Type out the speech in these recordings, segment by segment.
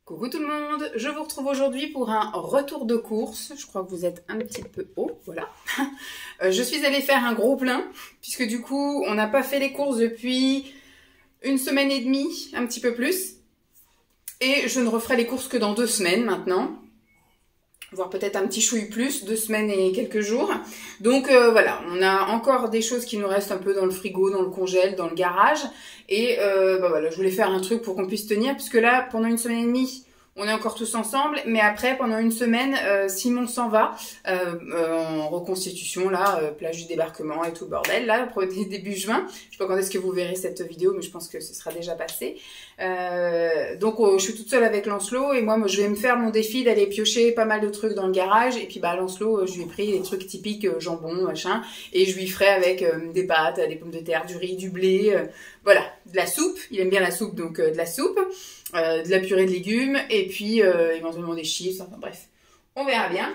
Coucou tout le monde, je vous retrouve aujourd'hui pour un retour de course. Je crois que vous êtes un petit peu haut, voilà. Je suis allée faire un gros plein, puisque du coup, on n'a pas fait les courses depuis une semaine et demie, un petit peu plus. Et je ne referai les courses que dans 2 semaines maintenant. Voire peut-être un petit chouille plus, 2 semaines et quelques jours. Donc voilà, on a encore des choses qui nous restent un peu dans le frigo, dans le congèle, dans le garage. Et voilà, je voulais faire un truc pour qu'on puisse tenir, puisque là, pendant 1 semaine et demie, on est encore tous ensemble. Mais après, pendant 1 semaine, Simon s'en va en reconstitution, là, plage du débarquement et tout le bordel, là, pour début juin. Je sais pas quand est-ce que vous verrez cette vidéo, mais je pense que ce sera déjà passé. Donc je suis toute seule avec Lancelot et moi je vais me faire mon défi d'aller piocher pas mal de trucs dans le garage et puis Lancelot je lui ai pris des trucs typiques jambon machin et je lui ferai avec des pâtes, des pommes de terre, du riz, du blé, voilà, de la soupe, il aime bien la soupe donc de la soupe, de la purée de légumes et puis éventuellement des chips, enfin bref, on verra bien.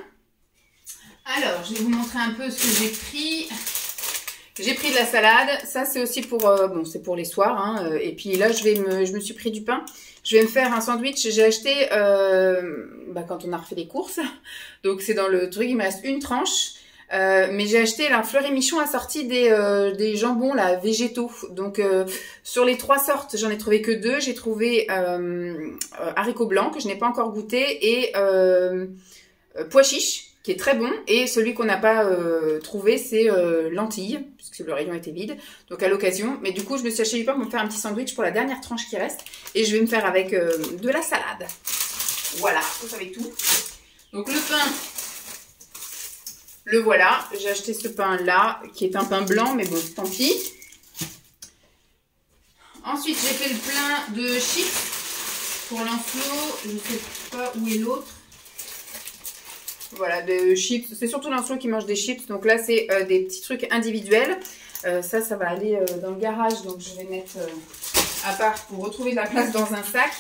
Alors je vais vous montrer un peu ce que j'ai pris. J'ai pris de la salade, ça c'est aussi pour, bon c'est pour les soirs, hein, et puis là je me suis pris du pain. Je vais me faire un sandwich, j'ai acheté quand on a refait les courses, donc c'est dans le truc, il me reste une tranche, mais j'ai acheté, là, Fleur et Michon a sorti des jambons là, végétaux, donc sur les 3 sortes, j'en ai trouvé que 2, j'ai trouvé haricots blancs que je n'ai pas encore goûté et pois chiches, qui est très bon, et celui qu'on n'a pas trouvé, c'est lentilles, puisque le rayon était vide, donc à l'occasion. Mais du coup, je me suis acheté du pain pour me faire un petit sandwich pour la dernière tranche qui reste, et je vais me faire avec de la salade. Voilà, vous savez tout. Donc le pain, le voilà, j'ai acheté ce pain-là, qui est un pain blanc, mais bon, tant pis. Ensuite, j'ai fait le plein de chips pour Lancelot, je ne sais pas où est l'autre. Voilà, de chips. C'est surtout Lancelot qui mange des chips. Donc là, c'est des petits trucs individuels. Ça va aller dans le garage. Donc je vais mettre à part pour retrouver de la place dans un sac.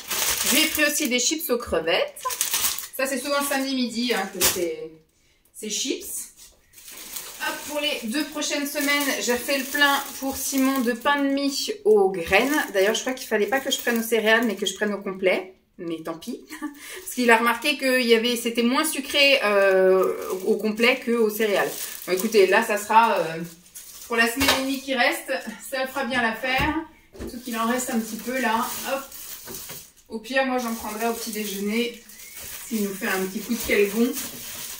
J'ai pris aussi des chips aux crevettes. Ça, c'est souvent le samedi midi hein, que c'est chips. Hop, pour les 2 prochaines semaines, j'ai fait le plein pour Simon de pain de mie aux graines. D'ailleurs, je crois qu'il ne fallait pas que je prenne aux céréales, mais que je prenne au complet. Mais tant pis, parce qu'il a remarqué que c'était moins sucré au complet qu'aux céréales. Bon, écoutez, là, ça sera pour la semaine et demie qui reste, ça fera bien l'affaire. Surtout qu'il en reste un petit peu là. Hop. Au pire, moi, j'en prendrai au petit déjeuner s'il nous fait un petit coup de calgon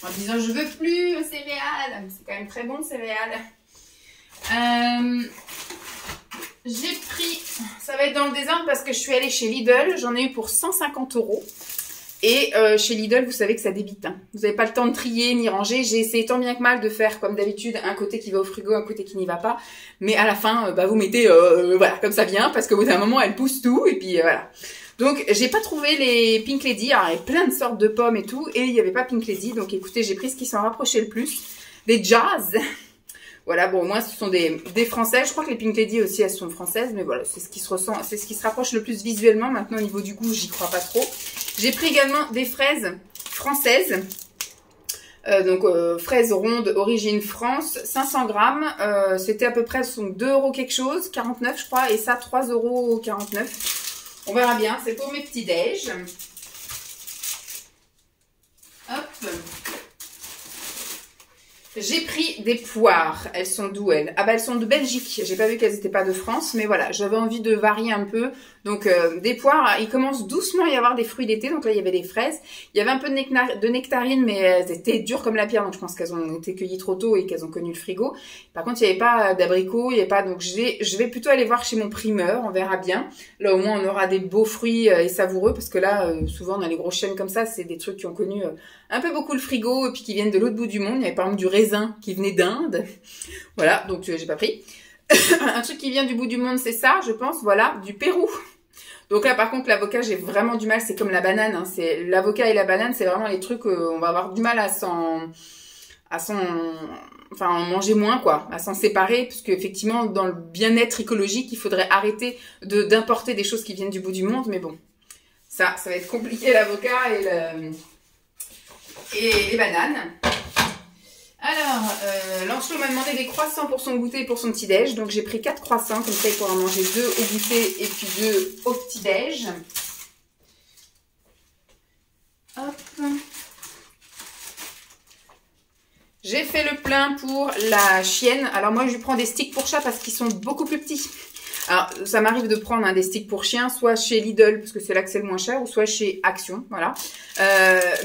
en disant je veux plus aux céréales. C'est quand même très bon, céréales. J'ai pris, ça va être dans le désordre parce que je suis allée chez Lidl, j'en ai eu pour 150 €. Et chez Lidl, vous savez que ça débite. Hein. Vous n'avez pas le temps de trier ni ranger. J'ai essayé tant bien que mal de faire comme d'habitude, un côté qui va au frigo, un côté qui n'y va pas. Mais à la fin, vous mettez, voilà, comme ça vient, parce qu'au bout d'un moment, elle pousse tout, et puis voilà. Donc, j'ai pas trouvé les Pink Lady. Alors, il y avait plein de sortes de pommes et tout, et il n'y avait pas Pink Lady. Donc, écoutez, j'ai pris ce qui s'en rapprochait le plus. Des Jazz. Voilà, bon, moi, ce sont des Français. Je crois que les Pink Lady aussi, elles sont françaises. Mais voilà, c'est ce qui se ressent, c'est ce qui se rapproche le plus visuellement. Maintenant, au niveau du goût, j'y crois pas trop. J'ai pris également des fraises françaises. Fraises rondes, origine France, 500 grammes. C'était à peu près 2 € quelque chose, 49 je crois. Et ça, 3,49 €. On verra bien. C'est pour mes petits déj. Hop. J'ai pris des poires. Elles sont d'où elles? Ah bah elles sont de Belgique. J'ai pas vu qu'elles étaient pas de France, mais voilà, j'avais envie de varier un peu. Donc des poires, il commence doucement à y avoir des fruits d'été. Donc là il y avait des fraises. Il y avait un peu de nectarines, mais elles étaient dures comme la pierre. Donc je pense qu'elles ont été cueillies trop tôt et qu'elles ont connu le frigo. Par contre il n'y avait pas d'abricots, il n'y avait pas. Donc je vais plutôt aller voir chez mon primeur. On verra bien. Là au moins on aura des beaux fruits et savoureux parce que là souvent dans les grosses chaînes comme ça, c'est des trucs qui ont connu un peu beaucoup le frigo et puis qui viennent de l'autre bout du monde. Il y avait par exemple du raisin qui venait d'Inde. Voilà, donc j'ai pas pris. Un truc qui vient du bout du monde, c'est ça, je pense, voilà, du Pérou. Donc là, par contre, l'avocat, j'ai vraiment du mal, c'est comme la banane, hein, c'est l'avocat et la banane, c'est vraiment les trucs, on va avoir du mal à en manger moins, quoi, à s'en séparer, puisque effectivement, dans le bien-être écologique, il faudrait arrêter d'importer des choses qui viennent du bout du monde, mais bon, ça va être compliqué, l'avocat et les bananes. Alors, Lancelot m'a demandé des croissants pour son goûter et pour son petit-déj. Donc, j'ai pris 4 croissants. Comme ça, il pourra en manger 2 au goûter et puis 2 au petit-déj. J'ai fait le plein pour la chienne. Alors moi, je lui prends des sticks pour chat parce qu'ils sont beaucoup plus petits. Alors, ça m'arrive de prendre des sticks pour chien, soit chez Lidl, parce que c'est là que c'est le moins cher, ou soit chez Action, voilà.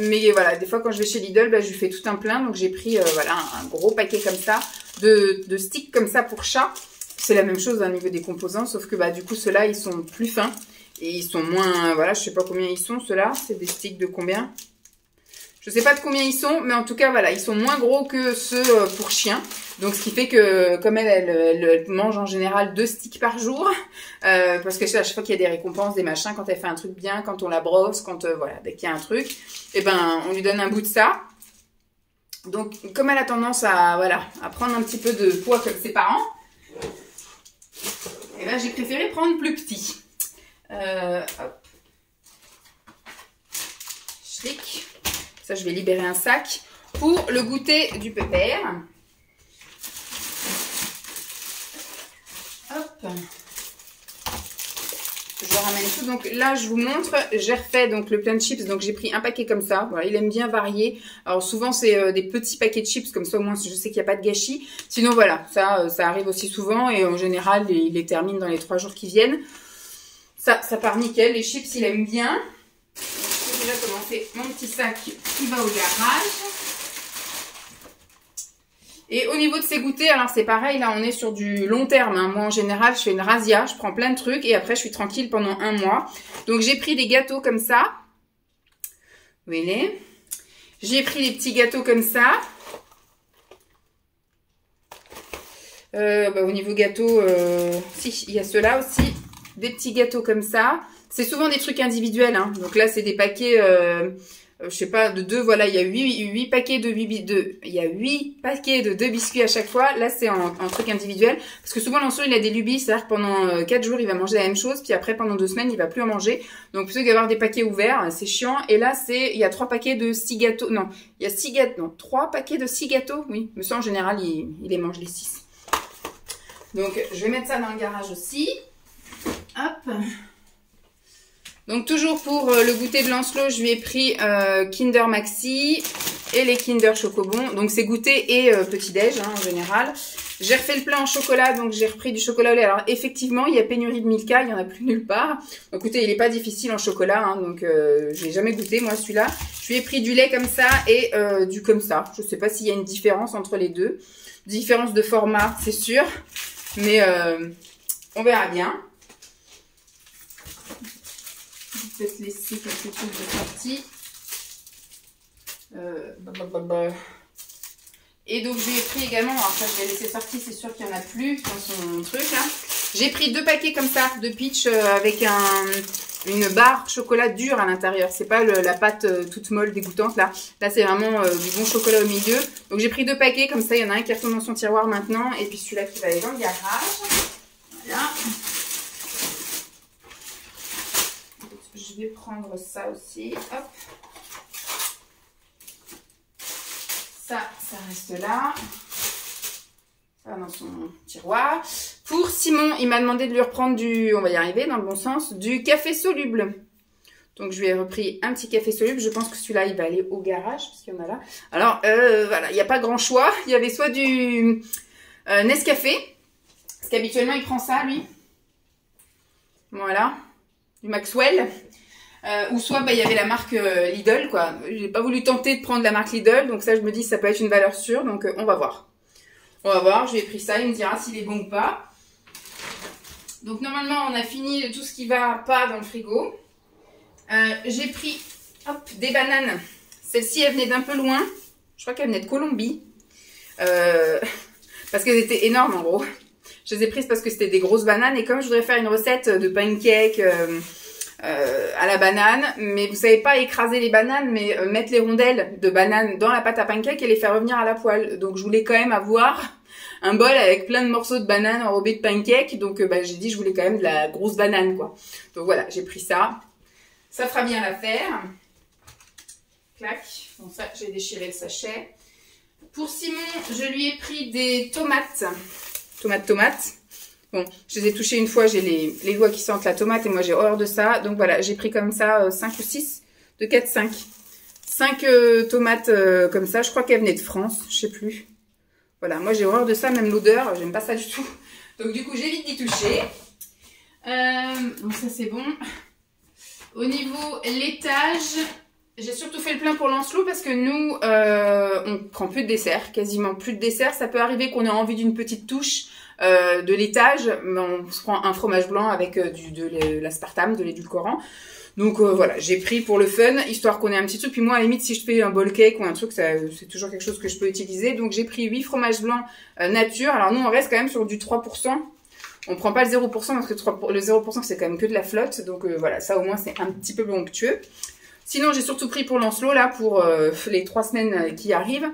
Mais voilà, des fois, quand je vais chez Lidl, je lui fais tout un plein. Donc, j'ai pris voilà, un gros paquet comme ça, de sticks comme ça pour chat. C'est la même chose au niveau des composants, sauf que du coup, ceux-là, ils sont plus fins. Et ils sont moins, voilà, je sais pas combien ils sont, ceux-là. C'est des sticks de combien? Je sais pas de combien ils sont, mais en tout cas, voilà, ils sont moins gros que ceux pour chien. Donc, ce qui fait que, comme elle mange en général 2 sticks par jour, parce que à chaque fois qu'il y a des récompenses, des machins, quand elle fait un truc bien, quand on la brosse, quand, voilà, dès qu'il y a un truc, et on lui donne un bout de ça. Donc, comme elle a tendance à, voilà, à prendre un petit peu de poids comme ses parents, j'ai préféré prendre plus petit. Hop. Schlick. Ça, je vais libérer un sac pour le goûter du pépère. Hop. Je ramène tout. Donc là, je vous montre. J'ai refait donc le plein de chips. Donc j'ai pris un paquet comme ça. Voilà, il aime bien varier. Alors souvent, c'est des petits paquets de chips. Comme ça, au moins, je sais qu'il n'y a pas de gâchis. Sinon, voilà, ça arrive aussi souvent. Et en général, il les termine dans les 3 jours qui viennent. Ça part nickel. Les chips, il aime bien. Je vais déjà commencer mon petit sac qui va au garage. Et au niveau de ces goûters, alors c'est pareil, là on est sur du long terme. Hein. Moi en général, je fais une razzia, je prends plein de trucs et après je suis tranquille pendant 1 mois. Donc j'ai pris des gâteaux comme ça. Vous voyez? J'ai pris des petits gâteaux comme ça. Au niveau gâteau, si, il y a ceux-là aussi. Des petits gâteaux comme ça. C'est souvent des trucs individuels. Hein. Donc là, c'est des paquets, je sais pas, de 2. Voilà, il y a 8 paquets de 8 paquets de 2 biscuits à chaque fois. Là, c'est en truc individuel. Parce que souvent, l'enfant, il a des lubies. C'est-à-dire que pendant 4 jours, il va manger la même chose. Puis après, pendant 2 semaines, il va plus en manger. Donc, plutôt qu'avoir des paquets ouverts, c'est chiant. Et là, il y a 3 paquets de 6 gâteaux. Non, il y a 6 gâteaux. Non, 3 paquets de 6 gâteaux. Oui, mais ça, en général, il les mange les 6. Donc, je vais mettre ça dans le garage aussi. Hop. Donc toujours pour le goûter de Lancelot, je lui ai pris Kinder Maxi et les Kinder Chocobon. Donc c'est goûter et petit-déj en général. J'ai refait le plein en chocolat, donc j'ai repris du chocolat au lait. Alors effectivement, il y a pénurie de Milka, il n'y en a plus nulle part. Écoutez, il n'est pas difficile en chocolat, donc je l'ai jamais goûté moi celui-là. Je lui ai pris du lait comme ça et du comme ça. Je ne sais pas s'il y a une différence entre les deux. Différence de format, c'est sûr. Mais on verra bien. Je vais peut-être laisser quelque chose de sorti. Et donc, je lui ai pris également, alors ça, je vais laisser sorti, c'est sûr qu'il n'y en a plus dans son truc. Hein. J'ai pris 2 paquets comme ça de Peach avec une barre chocolat dur à l'intérieur. C'est pas la pâte toute molle dégoûtante là. Là, c'est vraiment du bon chocolat au milieu. Donc, j'ai pris 2 paquets comme ça. Il y en a un qui retourne dans son tiroir maintenant. Et puis celui-là qui va aller dans le garage. Voilà. Je vais prendre ça aussi. Hop. Ça reste là. Ça va dans son tiroir. Pour Simon, il m'a demandé de lui reprendre on va y arriver dans le bon sens, du café soluble. Donc, je lui ai repris un petit café soluble. Je pense que celui-là, il va aller au garage, parce qu'il y en a là. Alors, voilà, il n'y a pas grand choix. Il y avait soit du Nescafé, parce qu'habituellement, il prend ça, lui. Voilà. Du Maxwell. Ou soit il y avait la marque Lidl, quoi. J'ai pas voulu tenter de prendre la marque Lidl, donc ça je me dis ça peut être une valeur sûre, donc on va voir. On va voir, je lui ai pris ça, il me dira s'il est bon ou pas. Donc normalement on a fini de tout ce qui va pas dans le frigo. J'ai pris des bananes. Celle-ci elle venait d'un peu loin, je crois qu'elle venait de Colombie. Parce qu'elles étaient énormes en gros. Je les ai prises parce que c'était des grosses bananes et comme je voudrais faire une recette de pancake à la banane, mais vous savez pas écraser les bananes, mais mettre les rondelles de banane dans la pâte à pancake et les faire revenir à la poêle. Donc je voulais quand même avoir un bol avec plein de morceaux de banane enrobés de pancake. Donc j'ai dit je voulais quand même de la grosse banane quoi. Donc voilà, j'ai pris ça. Ça fera bien l'affaire. Clac. Bon ça, j'ai déchiré le sachet. Pour Simon, je lui ai pris des tomates. Tomates. Bon, je les ai touchées une fois, j'ai les doigts qui sentent la tomate et moi j'ai horreur de ça. Donc voilà, j'ai pris comme ça 5 ou 6, de 4-5. 5 tomates comme ça. Je crois qu'elles venaient de France, je sais plus. Voilà, moi j'ai horreur de ça, même l'odeur, j'aime pas ça du tout. Donc du coup, j'évite d'y toucher. Donc ça c'est bon. Au niveau laitage, j'ai surtout fait le plein pour Lancelot parce que nous, on prend plus de dessert, quasiment plus de dessert. Ça peut arriver qu'on ait envie d'une petite touche de laitage, mais on se prend un fromage blanc avec de l'aspartame, de l'édulcorant. Donc voilà, j'ai pris pour le fun, histoire qu'on ait un petit truc. Puis moi, à la limite, si je fais un bol cake ou un truc, c'est toujours quelque chose que je peux utiliser. Donc j'ai pris 8 fromages blancs nature. Alors nous, on reste quand même sur du 3%. On prend pas le 0% parce que le 0% c'est quand même que de la flotte. Donc voilà, ça au moins c'est un petit peu onctueux. Sinon, j'ai surtout pris pour Lancelot, là, pour les 3 semaines qui arrivent.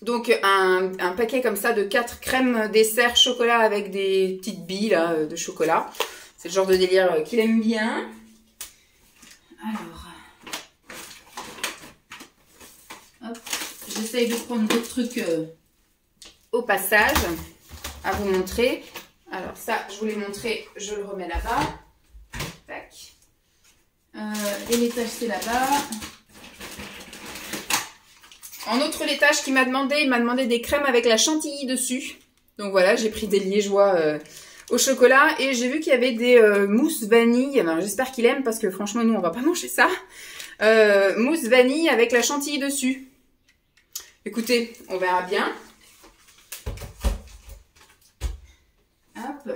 Donc un paquet comme ça de 4 crèmes dessert chocolat avec des petites billes là, de chocolat. C'est le genre de délire qu'il aime bien. Alors, hop, j'essaye de prendre d'autres trucs au passage à vous montrer. Alors ça, je vous l'ai montré, je le remets là-bas. Tac. Et laitage, c'est là-bas. En autre laitage qu'il m'a demandé, il m'a demandé des crèmes avec la chantilly dessus. Donc voilà, j'ai pris des liégeois au chocolat et j'ai vu qu'il y avait des mousses vanille. Alors j'espère qu'il aime parce que franchement nous on va pas manger ça. Mousse vanille avec la chantilly dessus. Écoutez, on verra bien. Hop.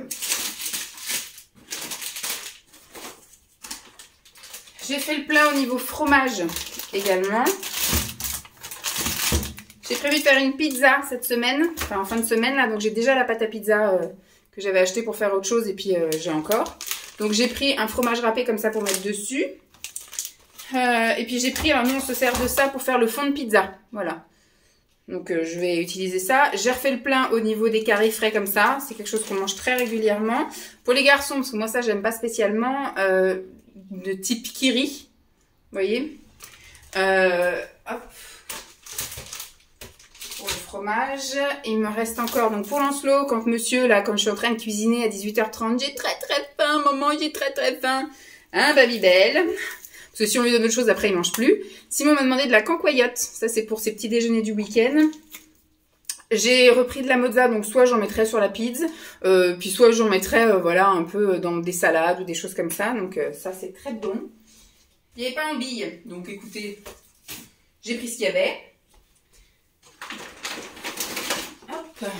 J'ai fait le plein au niveau fromage également. J'ai prévu de faire une pizza cette semaine, enfin en fin de semaine là, donc j'ai déjà la pâte à pizza que j'avais acheté pour faire autre chose et puis j'ai encore. Donc j'ai pris un fromage râpé comme ça pour mettre dessus. Et puis j'ai pris, alors nous on se sert de ça pour faire le fond de pizza, voilà. Donc je vais utiliser ça. J'ai refait le plein au niveau des carrés frais comme ça, c'est quelque chose qu'on mange très régulièrement. Pour les garçons, parce que moi ça j'aime pas spécialement, de type kiri, vous voyez. Hop. Pour le fromage, il me reste encore, donc pour Lancelot, quand monsieur, là, quand je suis en train de cuisiner à 18h30, j'ai très faim, maman, j'ai très faim. Hein, Babybel? Parce que si on lui donne autre chose, après, il mange plus. Simon m'a demandé de la cancoyote. Ça, c'est pour ses petits déjeuners du week-end. J'ai repris de la mozza, donc soit j'en mettrai sur la pizza, puis soit j'en mettrai, voilà, un peu dans des salades ou des choses comme ça. Donc ça, c'est très bon. Il n'y avait pas en bille, donc écoutez, j'ai pris ce qu'il y avait. Hop.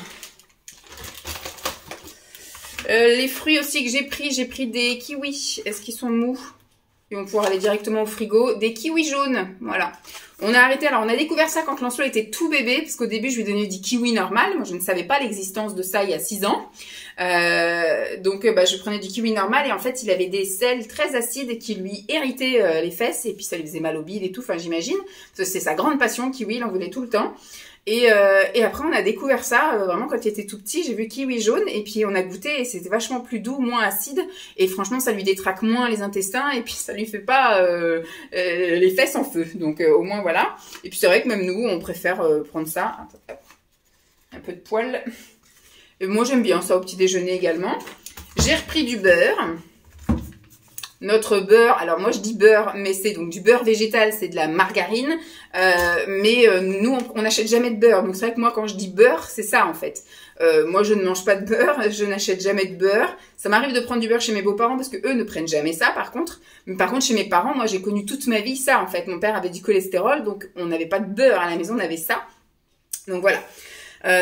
Les fruits aussi que j'ai pris des kiwis. Est-ce qu'ils sont mous? Ils vont pouvoir aller directement au frigo. Des kiwis jaunes, voilà. On a arrêté, alors on a découvert ça quand Lancelot était tout bébé, parce qu'au début je lui donnais du kiwi normal. Moi je ne savais pas l'existence de ça il y a 6 ans. Donc je prenais du kiwi normal et en fait il avait des sels très acides qui lui irritaient les fesses et puis ça lui faisait mal au bide et tout, enfin j'imagine. C'est sa grande passion, kiwi, il en voulait tout le temps. Et après on a découvert ça vraiment quand il était tout petit, j'ai vu kiwi jaune et puis on a goûté et c'était vachement plus doux, moins acide et franchement ça lui détraque moins les intestins et puis ça lui fait pas les fesses en feu, donc au moins voilà. Et puis c'est vrai que même nous on préfère prendre ça, un peu de poil. Et moi j'aime bien ça au petit déjeuner également. J'ai repris du beurre. Notre beurre, alors moi je dis beurre, mais c'est donc du beurre végétal, c'est de la margarine, mais nous on n'achète jamais de beurre, donc c'est vrai que moi quand je dis beurre, c'est ça en fait. Moi je ne mange pas de beurre, je n'achète jamais de beurre, ça m'arrive de prendre du beurre chez mes beaux-parents parce que eux ne prennent jamais ça par contre, mais par contre chez mes parents, moi j'ai connu toute ma vie ça en fait, mon père avait du cholestérol, donc on n'avait pas de beurre à la maison, on avait ça, donc voilà.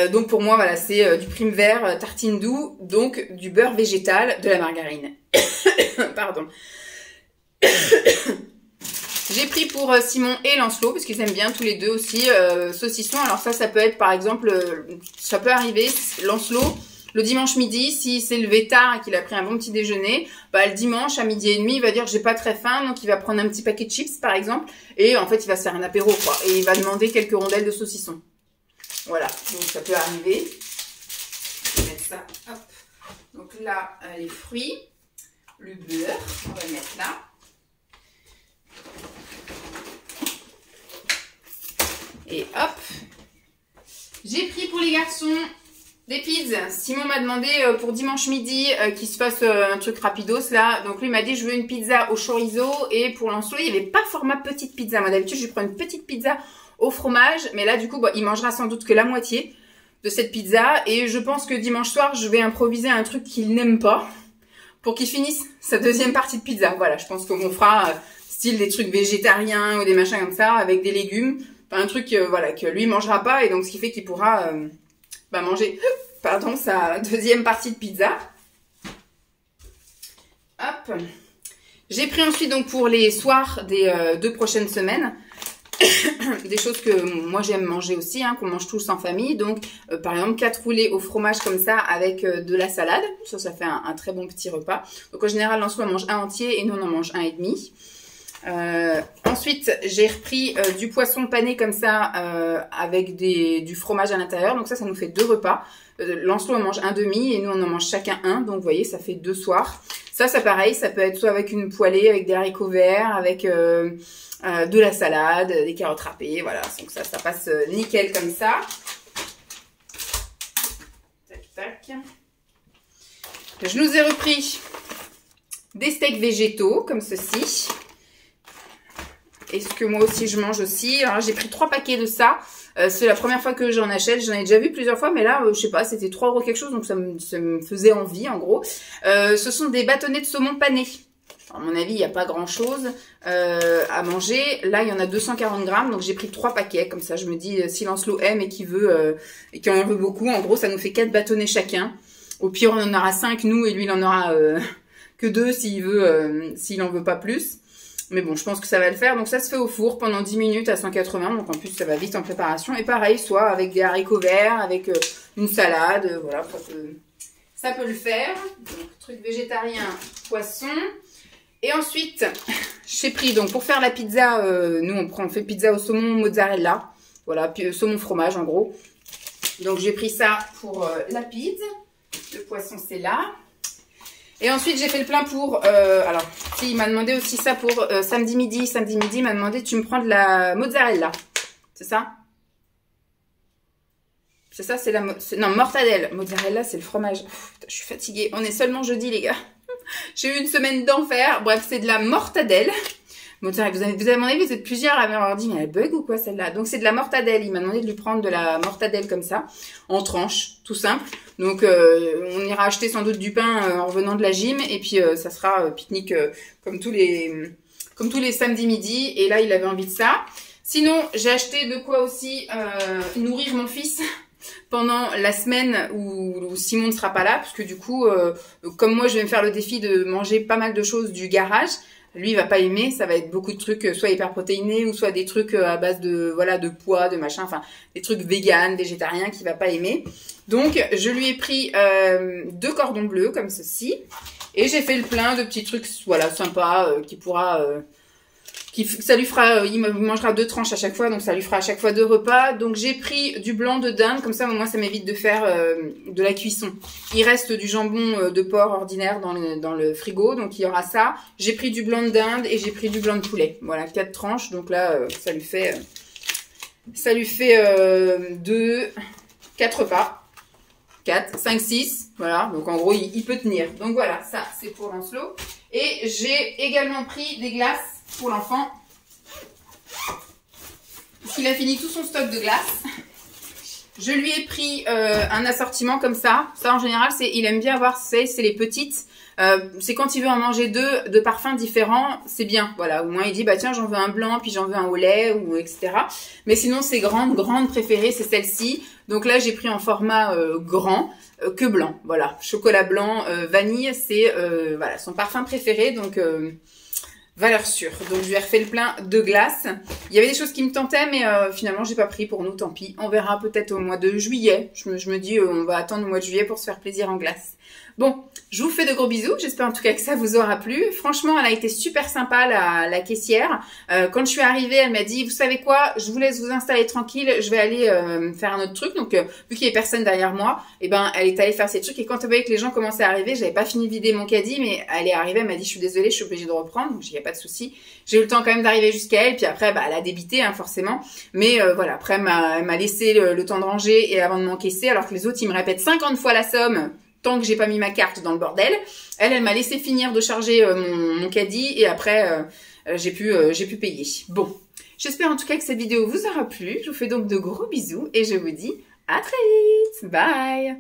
Donc pour moi voilà c'est du prime vert, tartine doux, donc du beurre végétal, de la margarine. Pardon. J'ai pris pour Simon et Lancelot parce qu'ils aiment bien tous les deux aussi saucisson. Alors ça peut être par exemple, ça peut arriver Lancelot le dimanche midi si c'est levé tard et qu'il a pris un bon petit déjeuner, bah le dimanche à 12h30 il va dire j'ai pas très faim donc il va prendre un petit paquet de chips par exemple et en fait il va se faire un apéro quoi et il va demander quelques rondelles de saucisson. Voilà, donc ça peut arriver. Je vais mettre ça, hop. Donc là, les fruits, le beurre, on va le mettre là. Et hop. J'ai pris pour les garçons Des pizzas. Simon m'a demandé pour dimanche midi qu'il se fasse un truc rapidos là. Donc lui m'a dit je veux une pizza au chorizo et pour Lancelot il n'y avait pas format petite pizza. Moi d'habitude je lui prends une petite pizza au fromage, mais là du coup bon, il mangera sans doute que la moitié de cette pizza et je pense que dimanche soir je vais improviser un truc qu'il n'aime pas pour qu'il finisse sa deuxième partie de pizza. Voilà, je pense qu'on fera style des trucs végétariens ou des machins comme ça avec des légumes, enfin, un truc voilà que lui mangera pas et donc ce qui fait qu'il pourra manger pardon, sa deuxième partie de pizza. Hop. J'ai pris ensuite donc pour les soirs des 2 prochaines semaines des choses que moi j'aime manger aussi, hein, qu'on mange tous en famille. Donc par exemple 4 roulés au fromage comme ça avec de la salade. Ça fait un très bon petit repas. Donc en général Lancelot mange un entier et nous on en mange un et demi. Ensuite j'ai repris du poisson pané comme ça avec du fromage à l'intérieur, donc ça nous fait 2 repas. Lancelot en mange un demi et nous on en mange chacun un, donc vous voyez ça fait 2 soirs. Ça pareil, ça peut être soit avec une poêlée, avec des haricots verts, avec de la salade, des carottes râpées, voilà, donc ça passe nickel comme ça. Tac tac. Je nous ai repris des steaks végétaux comme ceci. Et ce que moi aussi je mange aussi. Alors j'ai pris 3 paquets de ça. C'est la première fois que j'en achète. J'en ai déjà vu plusieurs fois, mais là, je sais pas, c'était 3 € quelque chose, donc ça me faisait envie en gros. Ce sont des bâtonnets de saumon panés. À mon avis, il n'y a pas grand chose à manger. Là, il y en a 240 grammes, donc j'ai pris 3 paquets. Comme ça, je me dis, si Lancelot aime et qu'il veut, et qu'il en veut beaucoup, en gros, ça nous fait 4 bâtonnets chacun. Au pire, on en aura 5 nous, et lui, il en aura que 2 s'il veut, s'il en veut pas plus. Mais bon, je pense que ça va le faire. Donc ça se fait au four pendant 10 minutes à 180. Donc en plus, ça va vite en préparation. Et pareil, soit avec des haricots verts, avec une salade. Voilà, ça peut le faire. Donc truc végétarien, poisson. Et ensuite, j'ai pris, donc pour faire la pizza, nous on fait pizza au saumon mozzarella. Voilà, puis saumon fromage en gros. Donc j'ai pris ça pour la pizza. Le poisson c'est là. Et ensuite, j'ai fait le plein pour... alors, il m'a demandé aussi ça pour samedi midi. Samedi midi, il m'a demandé, tu me prends de la mozzarella. C'est ça? C'est ça, c'est la... Non, mortadelle. Mozzarella, c'est le fromage. Putain, je suis fatiguée. On est seulement jeudi, les gars. J'ai eu une semaine d'enfer. Bref, c'est de la mortadelle. Mozzarella, vous avez demandé, vous êtes plusieurs à m'avoir dit, mais elle bug ou quoi celle-là? Donc c'est de la mortadelle. Il m'a demandé de lui prendre de la mortadelle comme ça, en tranches, tout simple. Donc on ira acheter sans doute du pain en revenant de la gym. Et puis ça sera pique-nique comme tous les samedis midi. Et là, il avait envie de ça. Sinon, j'ai acheté de quoi aussi nourrir mon fils pendant la semaine où Simon ne sera pas là. Parce que du coup, comme moi, je vais me faire le défi de manger pas mal de choses du garage. Lui, il va pas aimer, ça va être beaucoup de trucs soit hyper protéinés ou soit des trucs à base de voilà de pois, de machin, enfin des trucs véganes, végétariens qu'il va pas aimer. Donc, je lui ai pris 2 cordons bleus comme ceci et j'ai fait le plein de petits trucs voilà sympas qui pourra ça lui fera, il mangera 2 tranches à chaque fois, donc ça lui fera à chaque fois 2 repas. Donc j'ai pris du blanc de dinde, comme ça au moins ça m'évite de faire de la cuisson. Il reste du jambon de porc ordinaire dans le frigo, donc il y aura ça. J'ai pris du blanc de dinde et j'ai pris du blanc de poulet. Voilà, 4 tranches, donc là ça lui fait 4 repas. 4, 5, 6, voilà, donc en gros il peut tenir. Donc voilà, ça c'est pour Lancelot. Et j'ai également pris des glaces pour l'enfant. Parce qu'il a fini tout son stock de glace. Je lui ai pris un assortiment comme ça. Ça en général, il aime bien avoir, c'est les petites. C'est quand il veut en manger 2 de parfums différents, c'est bien. Voilà, au moins il dit bah tiens j'en veux un blanc, puis j'en veux un au lait, ou etc. Mais sinon ses grandes préférées, c'est celle-ci. Donc là j'ai pris en format grand que blanc. Voilà, chocolat blanc, vanille, c'est voilà son parfum préféré. Donc valeur sûre. Donc je lui ai refait le plein de glace. Il y avait des choses qui me tentaient, mais finalement j'ai pas pris pour nous, tant pis. On verra peut-être au mois de juillet. Je me dis on va attendre le mois de juillet pour se faire plaisir en glace. Bon, je vous fais de gros bisous. J'espère en tout cas que ça vous aura plu. Franchement, elle a été super sympa, la caissière. Quand je suis arrivée, elle m'a dit, vous savez quoi, je vous laisse vous installer tranquille. Je vais aller faire un autre truc. Donc, vu qu'il y avait personne derrière moi, eh ben, elle est allée faire ses trucs. Et quand elle voyait que les gens commençaient à arriver, j'avais pas fini de vider mon caddie, mais elle est arrivée, elle m'a dit, je suis désolée, je suis obligée de reprendre. Donc, il n'y a pas de souci. J'ai eu le temps quand même d'arriver jusqu'à elle. Puis après, bah, elle a débité, hein, forcément. Mais voilà, après, elle m'a laissé le temps de ranger et avant de m'encaisser, alors que les autres, ils me répètent 50 fois la somme. Tant que j'ai pas mis ma carte dans le bordel. Elle m'a laissé finir de charger mon caddie et après, j'ai pu payer. Bon, j'espère en tout cas que cette vidéo vous aura plu. Je vous fais donc de gros bisous et je vous dis à très vite. Bye!